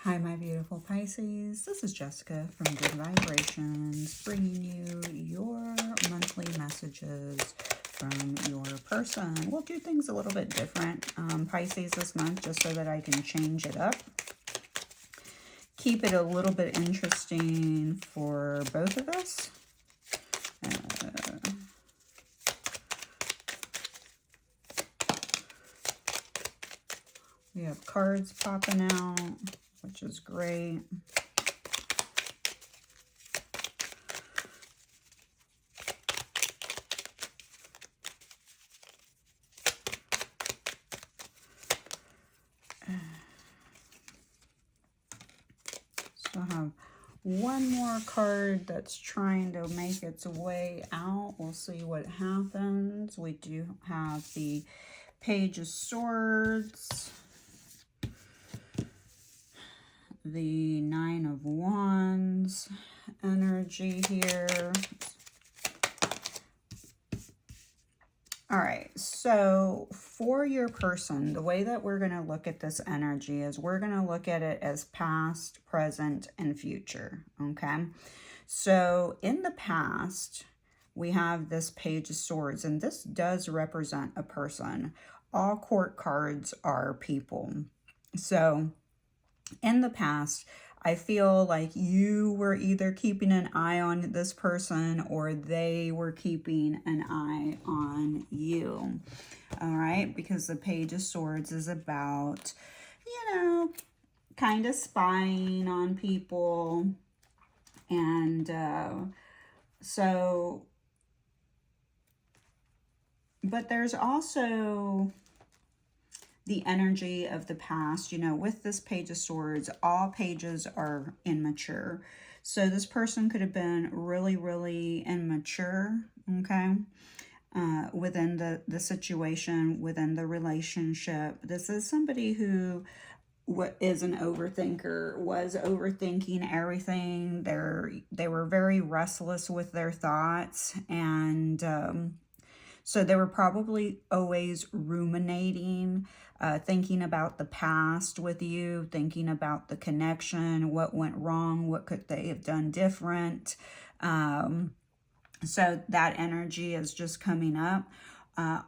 Hi, my beautiful Pisces. This is Jessica from Good Vibrations, bringing you your monthly messages from your person. We'll do things a little bit different, Pisces, this month, just so that I can change it up. Keep it a little bit interesting for both of us. We have cards popping out, which is great. So I have one more card that's trying to make its way out. We'll see what happens. We do have the Page of Swords, the Nine of Wands energy here. All right, so for your person, the way that we're going to look at this energy is we're going to look at it as past, present, and future, okay? So in the past, we have this Page of Swords, and this does represent a person. All court cards are people. So in the past, I feel like you were either keeping an eye on this person or they were keeping an eye on you. All right, because the Page of Swords is about, you know, kind of spying on people. And but there's also the energy of the past. You know, with this Page of Swords, all pages are immature. So this person could have been really, really immature, okay, within the situation, within the relationship. This is somebody who is an overthinker, was overthinking everything. They were very restless with their thoughts, and so they were probably always ruminating, thinking about the past with you, thinking about the connection, what went wrong, what could they have done different. So that energy is just coming up.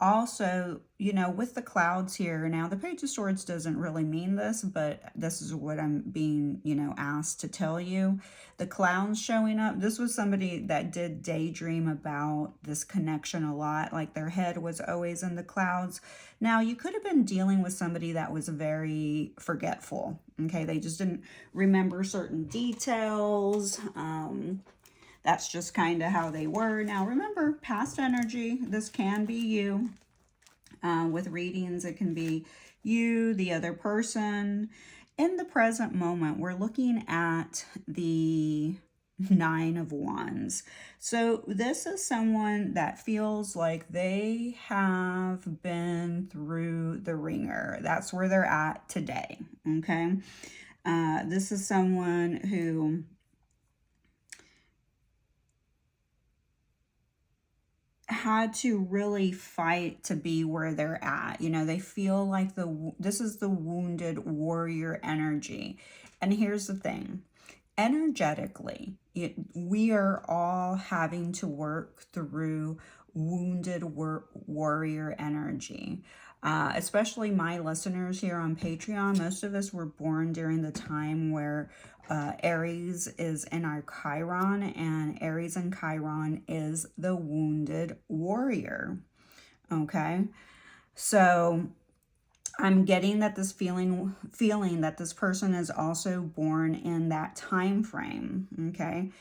Also, you know, with the clouds here, now the Page of Swords doesn't really mean this, but this is what I'm being, you know, asked to tell you. The clouds showing up, this was somebody that did daydream about this connection a lot, like their head was always in the clouds. Now, you could have been dealing with somebody that was very forgetful, okay? They just didn't remember certain details. That's just kind of how they were. Now, remember, past energy, this can be you. With readings, it can be you, the other person. In the present moment, we're looking at the Nine of Wands. So this is someone that feels like they have been through the ringer. That's where they're at today, okay? This is someone who had to really fight to be where they're at. You know, they feel like this is the wounded warrior energy. And here's the thing. Energetically, we are all having to work through wounded warrior energy. Especially my listeners here on Patreon. Most of us were born during the time where Aries is in our Chiron, and Aries and Chiron is the wounded warrior. Okay, so I'm getting that this feeling that this person is also born in that time frame, okay?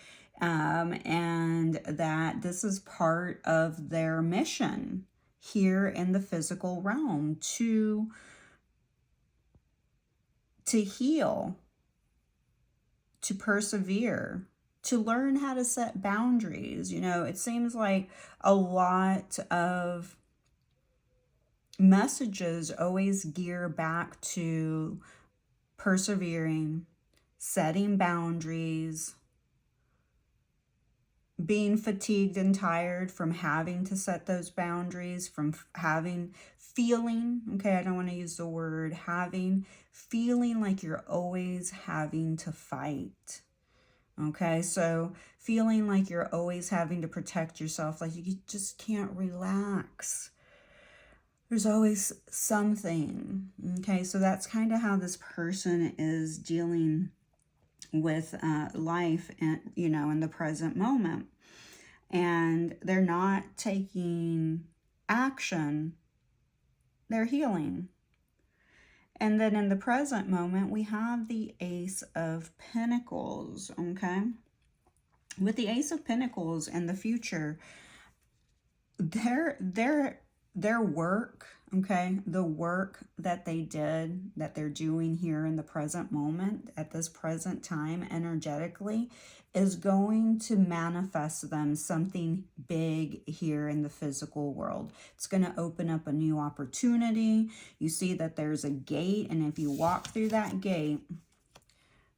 And that this is part of their mission here in the physical realm to heal, to persevere, to learn how to set boundaries. You know, it seems like a lot of messages always gear back to persevering, setting boundaries, being fatigued and tired from having to set those boundaries, from feeling, okay, I don't want to use the word having, feeling like you're always having to fight. Okay, so feeling like you're always having to protect yourself, like you just can't relax. There's always something. Okay, so that's kind of how this person is dealing with life and, you know, in the present moment. And they're not taking action, they're healing. And then in the present moment, we have the Ace of Pentacles, okay? With the Ace of Pentacles in the future, their work, okay, the work that they did, that they're doing here in the present moment, at this present time, energetically, is going to manifest them something big here in the physical world. It's going to open up a new opportunity. You see that there's a gate, and if you walk through that gate,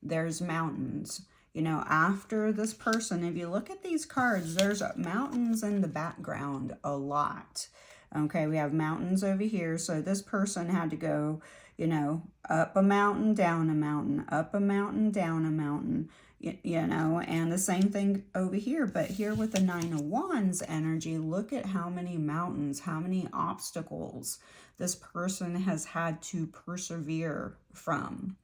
there's mountains. You know, after this person, if you look at these cards, there's mountains in the background a lot. Okay, we have mountains over here. So this person had to go, you know, up a mountain, down a mountain, up a mountain, down a mountain, you know, and the same thing over here. But here with the Nine of Wands energy, look at how many mountains, how many obstacles this person has had to persevere from.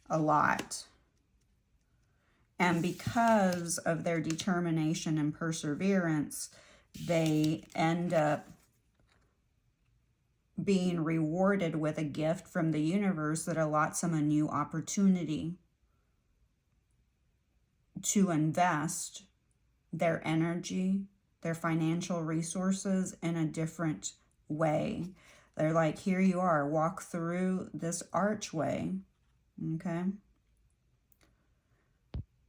A lot. And because of their determination and perseverance, they end up being rewarded with a gift from the universe that allots them a new opportunity to invest their energy, their financial resources in a different way. They're like, here you are, walk through this archway. Okay.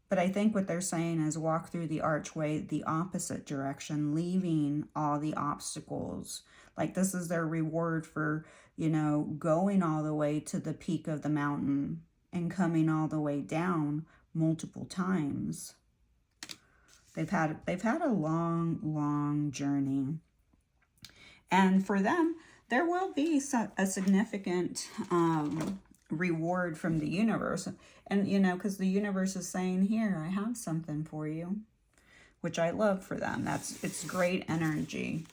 But I think what they're saying is walk through the archway the opposite direction, leaving all the obstacles. Like this is their reward for, you know, going all the way to the peak of the mountain and coming all the way down multiple times. They've had a long journey. And for them, there will be a significant reward from the universe. And, you know, because the universe is saying, here, I have something for you, which I love for them. It's great energy.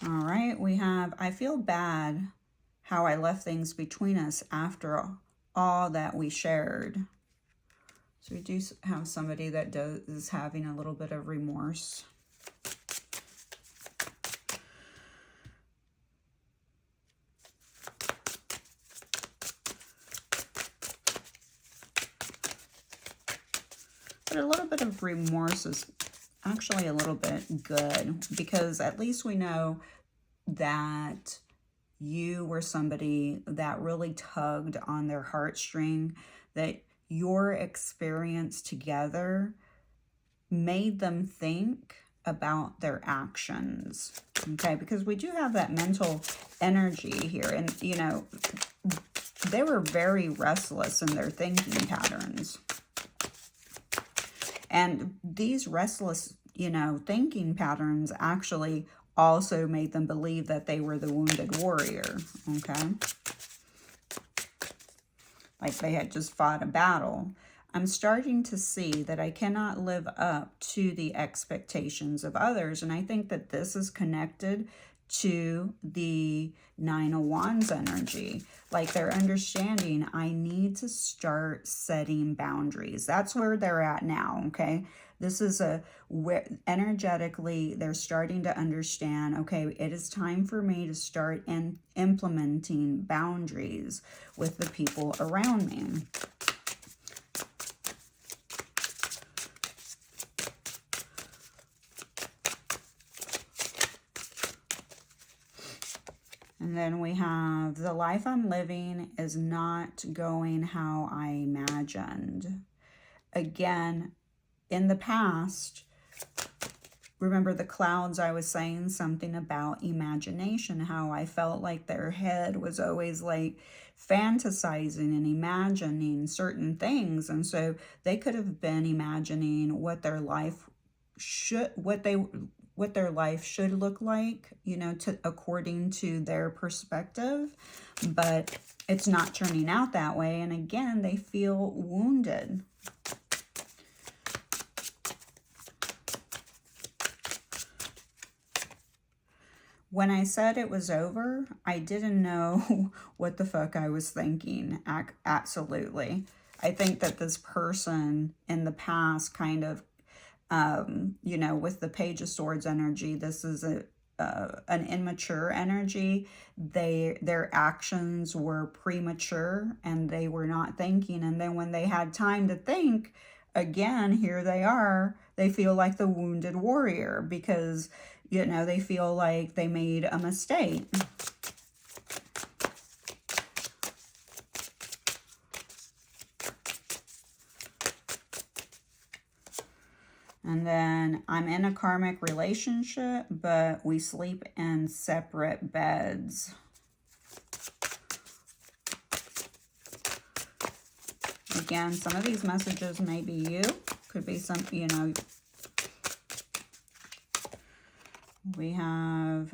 All right, we have, I feel bad how I left things between us after all that we shared. So we do have somebody that is having a little bit of remorse. But a little bit of remorse is actually a little bit good, because at least we know that you were somebody that really tugged on their heartstring, that your experience together made them think about their actions, okay? Because we do have that mental energy here, and, you know, they were very restless in their thinking patterns. And these restless, you know, thinking patterns actually also made them believe that they were the wounded warrior, okay? Like they had just fought a battle. I'm starting to see that I cannot live up to the expectations of others. And I think that this is connected to the Nine of Wands energy. Like they're understanding, I need to start setting boundaries. That's where they're at now, okay? This is where energetically they're starting to understand, okay, it is time for me to start implementing boundaries with the people around me. And then we have, the life I'm living is not going how I imagined. Again, in the past, remember the clouds, I was saying something about imagination, how I felt like their head was always like fantasizing and imagining certain things. And so they could have been imagining what their life should, what their life should look like, you know, to according to their perspective, but it's not turning out that way. And again, they feel wounded. When I said it was over, I didn't know what the fuck I was thinking. Absolutely. I think that this person in the past kind of, you know, with the Page of Swords energy, this is an immature energy. Their actions were premature and they were not thinking. And then when they had time to think, again, here they are. They feel like the wounded warrior because, you know, they feel like they made a mistake. And then I'm in a karmic relationship, but we sleep in separate beds. Again, some of these messages may be you. Could be some, you know. We have,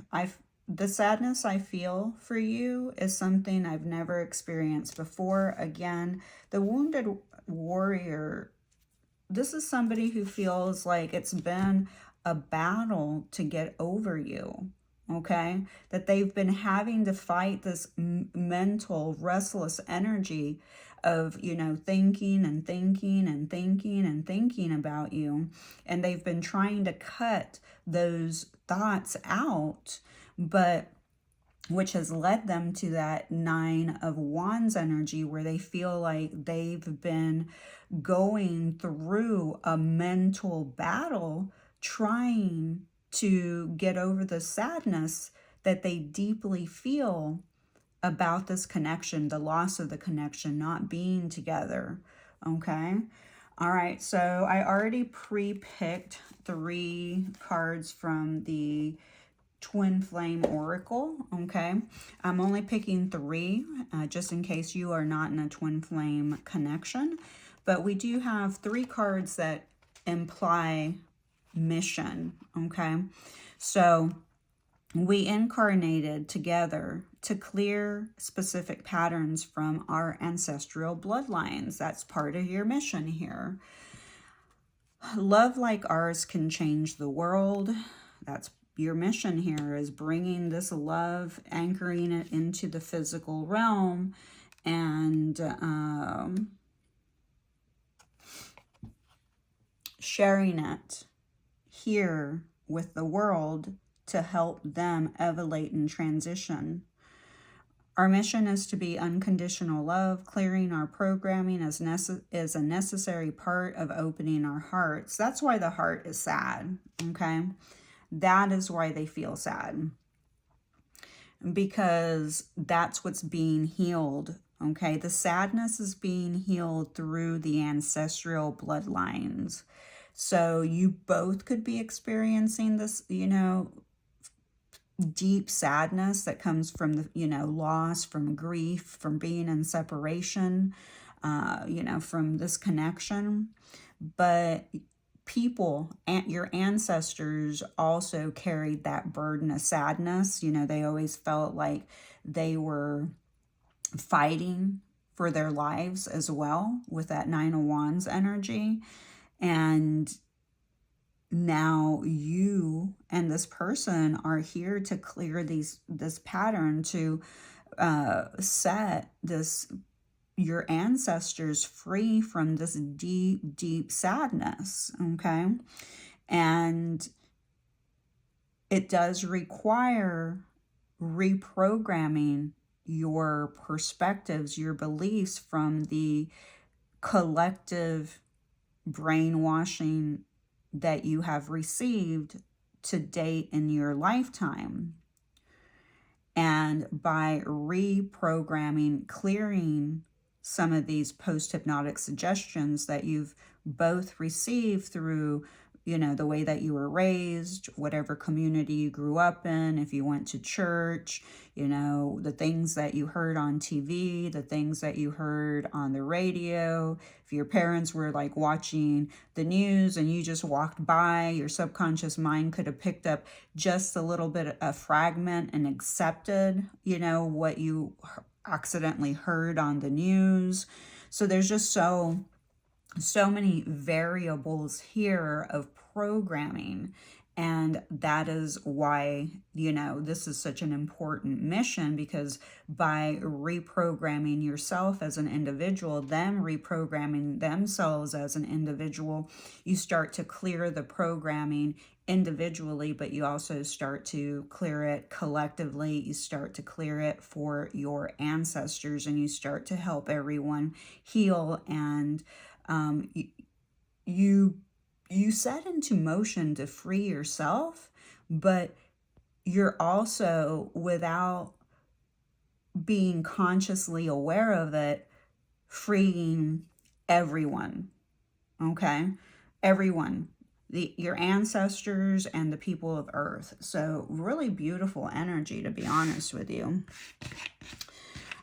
the sadness I feel for you is something I've never experienced before. Again, the wounded warrior, this is somebody who feels like it's been a battle to get over you, okay? That they've been having to fight this mental restless energy of, you know, thinking and thinking and thinking and thinking about you. And they've been trying to cut those thoughts out, but which has led them to that Nine of Wands energy where they feel like they've been going through a mental battle trying to get over the sadness that they deeply feel about this connection, the loss of the connection, not being together, okay? All right, so I already pre-picked 3 cards from the Twin Flame Oracle, okay? I'm only picking 3, just in case you are not in a Twin Flame connection. But we do have 3 cards that imply mission, okay? So we incarnated together to clear specific patterns from our ancestral bloodlines. That's part of your mission here. Love like ours can change the world. That's your mission here, is bringing this love, anchoring it into the physical realm, and sharing it here with the world to help them elevate and transition. Our mission is to be unconditional love. Clearing our programming is a necessary part of opening our hearts. That's why the heart is sad, okay? That is why they feel sad, because that's what's being healed, okay? The sadness is being healed through the ancestral bloodlines. So you both could be experiencing this, you know, deep sadness that comes from the, you know, loss, from grief, from being in separation, you know, from this connection. But people, your ancestors also carried that burden of sadness. You know, they always felt like they were fighting for their lives as well with that Nine of Wands energy. And now you and this person are here to clear this pattern, to set your ancestors free from this deep sadness, okay? And it does require reprogramming your perspectives, your beliefs from the collective brainwashing that you have received to date in your lifetime. And by reprogramming, clearing some of these post-hypnotic suggestions that you've both received through, you know, the way that you were raised, whatever community you grew up in, if you went to church, you know, the things that you heard on TV, the things that you heard on the radio. If your parents were like watching the news and you just walked by, your subconscious mind could have picked up just a little bit, a fragment, and accepted, you know, what you accidentally heard on the news. So there's just so many variables here of programming. And that is why, you know, this is such an important mission, because by reprogramming yourself as an individual, them reprogramming themselves as an individual, you start to clear the programming individually, but you also start to clear it collectively. You start to clear it for your ancestors, and you start to help everyone heal. And you set into motion to free yourself, but you're also, without being consciously aware of it, freeing everyone. Okay? Everyone. Your ancestors and the people of Earth. So really beautiful energy, to be honest with you.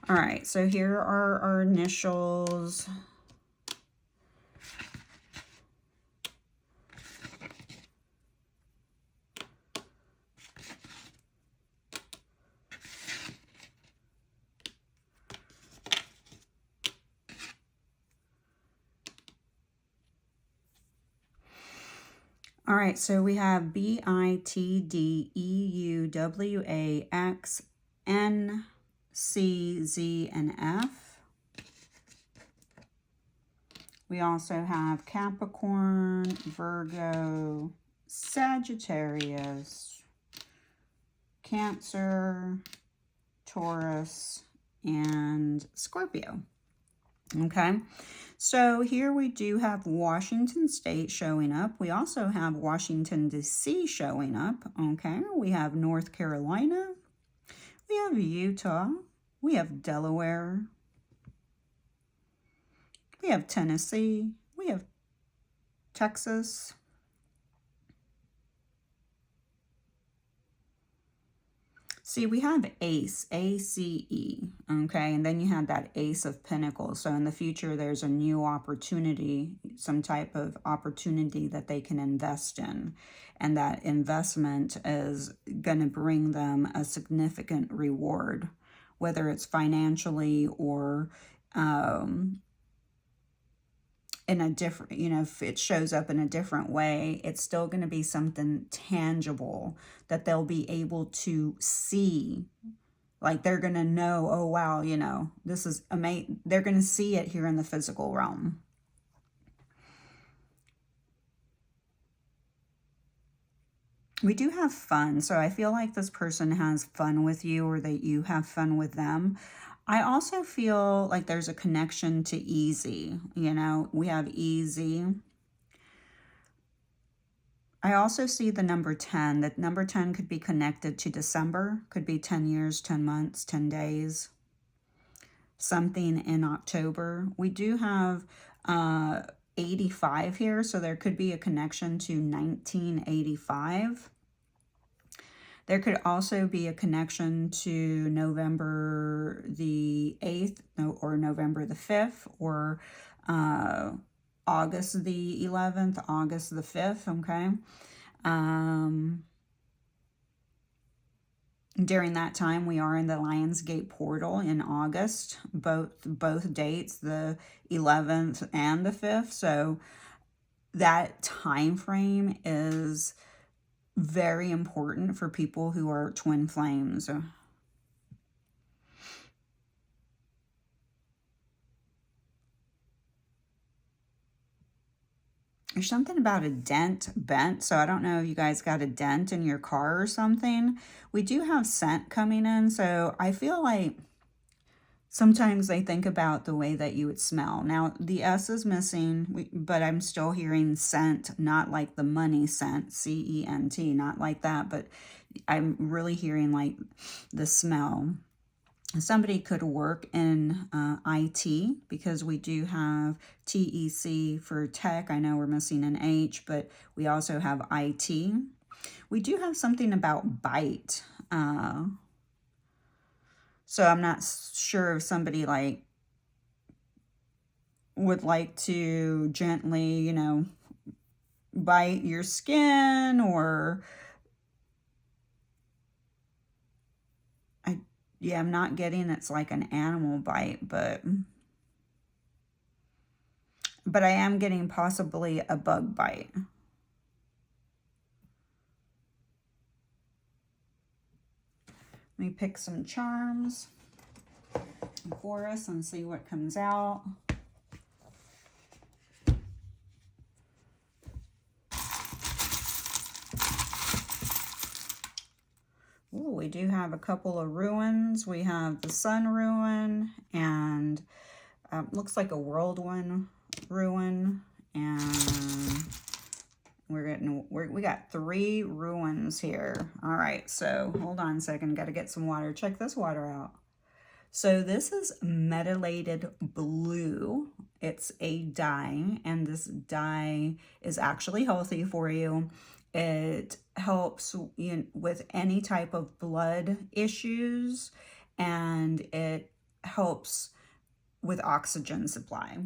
All right, so here are our initials. All right, so we have BITDEUWAXNCZ and F. We also have Capricorn, Virgo, Sagittarius, Cancer, Taurus, and Scorpio. Okay, so here we do have Washington State showing up. We also have Washington, D.C. showing up. Okay, we have North Carolina. We have Utah. We have Delaware. We have Tennessee. We have Texas. See, we have Ace, A-C-E, okay? And then you have that Ace of Pentacles. So in the future, there's a new opportunity, some type of opportunity that they can invest in. And that investment is going to bring them a significant reward, whether it's financially or in a different, you know, if it shows up in a different way, it's still going to be something tangible that they'll be able to see. Like they're going to know, oh, wow, you know, this is amazing. They're going to see it here in the physical realm. We do have fun. So I feel like this person has fun with you, or that you have fun with them. I also feel like there's a connection to easy. You know, we have easy. I also see the number 10. That number 10 could be connected to December. Could be 10 years, 10 months, 10 days. Something in October. We do have 85 here, so there could be a connection to 1985. There could also be a connection to November the 8th or November the 5th, or August the 11th, August the 5th, okay? During that time, we are in the Lionsgate portal in August, both dates, the 11th and the 5th. So that time frame is very important for people who are twin flames. There's something about a dent bent, so I don't know if you guys got a dent in your car or something. We do have scent coming in, so I feel like sometimes they think about the way that you would smell. Now, the S is missing, but I'm still hearing scent, not like the money scent, C-E-N-T, not like that, but I'm really hearing like the smell. Somebody could work in IT, because we do have TEC for tech. I know we're missing an H, but we also have IT. We do have something about bite. So I'm not sure if somebody like would like to gently, bite your skin, or yeah, I'm not getting it's like an animal bite, but I am getting possibly a bug bite. Let me pick some charms for us and see what comes out. Ooh, we do have a couple of ruins. We have the sun ruin, and looks like a whirlwind ruin, and we got 3 ruins here. All right, so hold on a second. Got to get some water. Check this water out. So this is methylated blue. It's a dye, and this dye is actually healthy for you. It helps with any type of blood issues, and it helps with oxygen supply.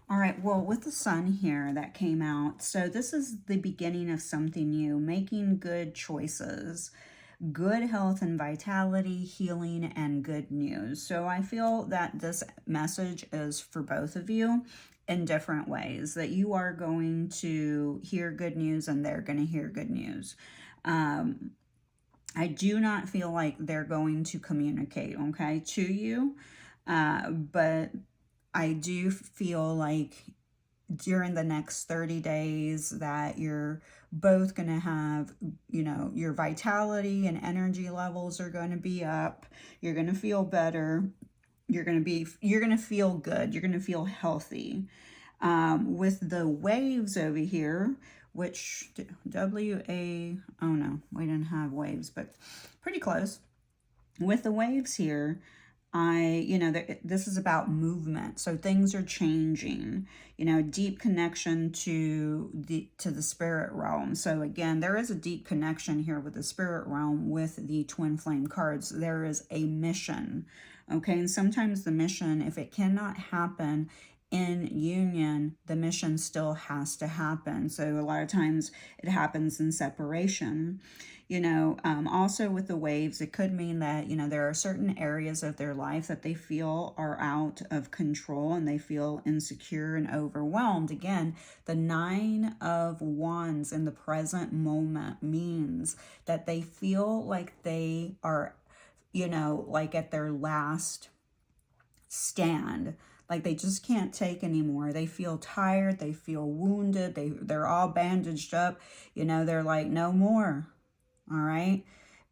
All right, well, with the sun here that came out, so this is the beginning of something new, making good choices, good health and vitality, healing, and good news. So I feel that this message is for both of you in different ways, that you are going to hear good news and they're going to hear good news. I do not feel like they're going to communicate, okay, to you, but I do feel like during the next 30 days that you're both going to have, your vitality and energy levels are going to be up. You're going to feel better. You're going to feel good. You're going to feel healthy. With the waves over here, which oh no, we didn't have waves, but pretty close. With the waves here, this is about movement. So things are changing, deep connection to the spirit realm. So again, there is a deep connection here with the spirit realm with the twin flame cards. There is a mission. Okay. And sometimes the mission, if it cannot happen in union, the mission still has to happen. So a lot of times it happens in separation. Also with the waves, it could mean that, there are certain areas of their life that they feel are out of control and they feel insecure and overwhelmed. Again, the 9 of Wands in the present moment means that they feel like they are, like at their last stand. Like they just can't take anymore. They feel tired. They feel wounded. They're all bandaged up. They're like, no more. All right.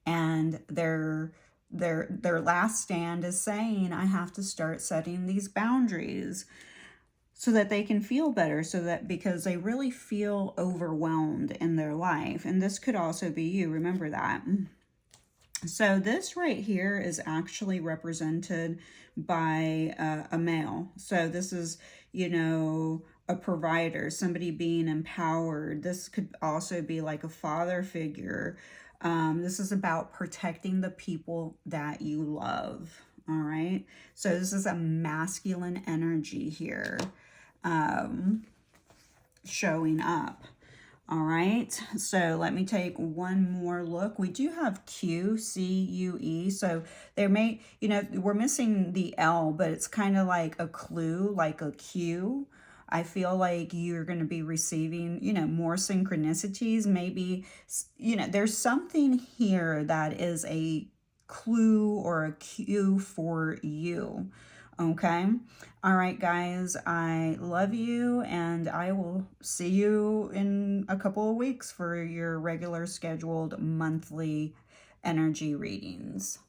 And their last stand is saying, I have to start setting these boundaries so that they can feel better, because they really feel overwhelmed in their life. And this could also be you. Remember that. So this right here is actually represented by a male. So this is, a provider, somebody being empowered. This could also be like a father figure. This is about protecting the people that you love. All right. So this is a masculine energy here showing up. All right, so let me take one more look. We do have Q, C, U, E. So there may, we're missing the L, but it's kind of like a clue, like a Q. I feel like you're going to be receiving, more synchronicities. Maybe, there's something here that is a clue or a cue for you. Okay. All right, guys, I love you, and I will see you in a couple of weeks for your regular scheduled monthly energy readings.